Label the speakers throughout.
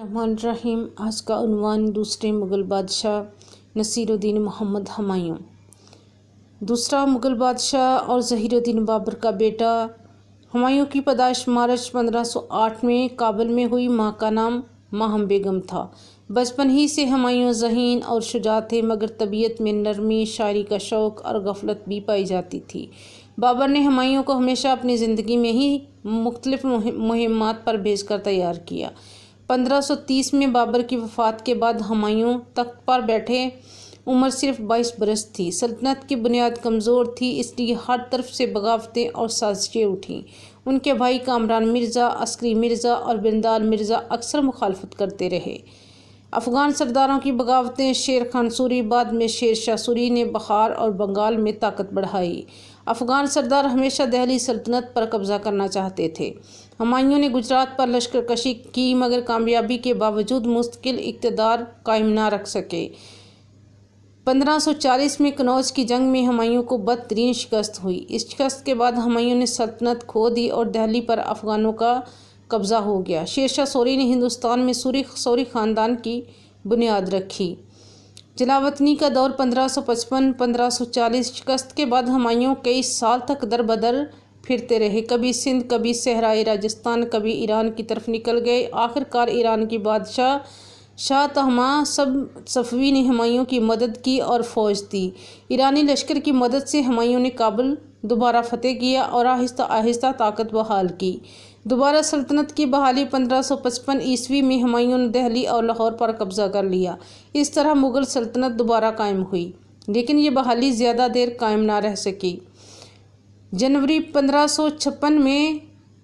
Speaker 1: الرحمن الرحیم۔ آج کا عنوان دوسرے مغل بادشاہ نصیر الدین محمد ہمایوں۔ دوسرا مغل بادشاہ اور ظہیر الدین بابر کا بیٹا ہمایوں کی پیدائش مارچ 1508 میں کابل میں ہوئی۔ ماں کا نام ماہم بیگم تھا۔ بچپن ہی سے ہمایوں ذہین اور شجاع تھے، مگر طبیعت میں نرمی، شاعری کا شوق اور غفلت بھی پائی جاتی تھی۔ بابر نے ہمایوں کو ہمیشہ اپنی زندگی میں ہی مختلف مہمات پر بھیج کر تیار کیا۔ 1530 میں بابر کی وفات کے بعد ہمایوں تخت پر بیٹھے۔ عمر صرف 22 برس تھی۔ سلطنت کی بنیاد کمزور تھی، اس لیے ہر طرف سے بغاوتیں اور سازشیں اٹھیں۔ ان کے بھائی کامران مرزا، عسکری مرزا اور بندال مرزا اکثر مخالفت کرتے رہے۔ افغان سرداروں کی بغاوتیں، شیر خان سوری، بعد میں شیر شاہ سوری نے بخار اور بنگال میں طاقت بڑھائی۔ افغان سردار ہمیشہ دہلی سلطنت پر قبضہ کرنا چاہتے تھے۔ ہمایوں نے گجرات پر لشکر کشی کی، مگر کامیابی کے باوجود مستقل اقتدار قائم نہ رکھ سکے۔ 1540 میں کنوج کی جنگ میں ہمایوں کو بدترین شکست ہوئی۔ اس شکست کے بعد ہمایوں نے سلطنت کھو دی اور دہلی پر افغانوں کا قبضہ ہو گیا۔ شیر شاہ سوری نے ہندوستان میں سوری خاندان کی بنیاد رکھی۔ جلاوطنی کا دور 1555-1540۔ شکست کے بعد ہمایوں کئی سال تک در بدر پھرتے رہے، کبھی سندھ، کبھی صحرائے راجستھان، کبھی ایران کی طرف نکل گئے۔ آخر کار ایران کی بادشاہ شاہ طہماسپ صفوی نے ہمایوں کی مدد کی اور فوج دی۔ ایرانی لشکر کی مدد سے ہمایوں نے کابل دوبارہ فتح کیا اور آہستہ آہستہ طاقت بحال کی۔ دوبارہ سلطنت کی بحالی 1555 میں ہمایوں نے دہلی اور لاہور پر قبضہ کر لیا۔ اس طرح مغل سلطنت دوبارہ قائم ہوئی، لیکن یہ بحالی زیادہ دیر قائم نہ رہ سکی۔ جنوری 1556 میں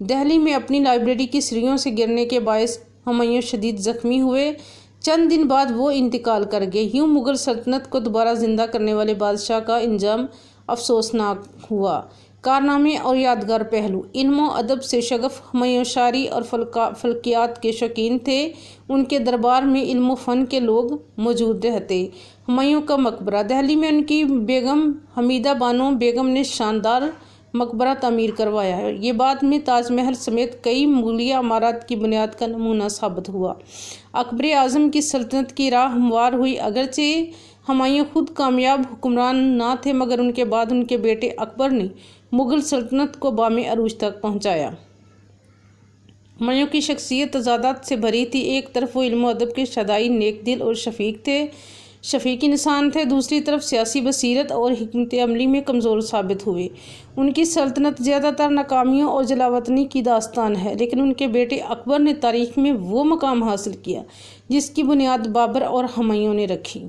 Speaker 1: دہلی میں اپنی لائبریری کی سیڑھیوں سے گرنے کے باعث ہمایوں شدید زخمی ہوئے۔ چند دن بعد وہ انتقال کر گئے۔ یوں مغل سلطنت کو دوبارہ زندہ کرنے والے بادشاہ کا انجام افسوسناک ہوا۔ کارنامے اور یادگار پہلو: علم و ادب سے شغف: ہمایوں شاعری اور فلکیات کے شوقین تھے۔ ان کے دربار میں علم و فن کے لوگ موجود رہتے۔ ہمایوں کا مقبرہ: دہلی میں ان کی بیگم حمیدہ بانو بیگم نے شاندار مقبرہ تعمیر کروایا، یہ بعد میں تاج محل سمیت کئی مغلیہ عمارات کی بنیاد کا نمونہ ثابت ہوا۔ اکبر اعظم کی سلطنت کی راہ ہموار ہوئی۔ اگرچہ ہمایوں خود کامیاب حکمران نہ تھے، مگر ان کے بعد ان کے بیٹے اکبر نے مغل سلطنت کو بام عروج تک پہنچایا۔ ہمایوں کی شخصیت تضادات سے بھری تھی۔ ایک طرف وہ علم و ادب کے شیدائی، نیک دل اور شفیق انسان تھے، دوسری طرف سیاسی بصیرت اور حکمت عملی میں کمزور ثابت ہوئے۔ ان کی سلطنت زیادہ تر ناکامیوں اور جلاوطنی کی داستان ہے، لیکن ان کے بیٹے اکبر نے تاریخ میں وہ مقام حاصل کیا جس کی بنیاد بابر اور ہمایوں نے رکھی۔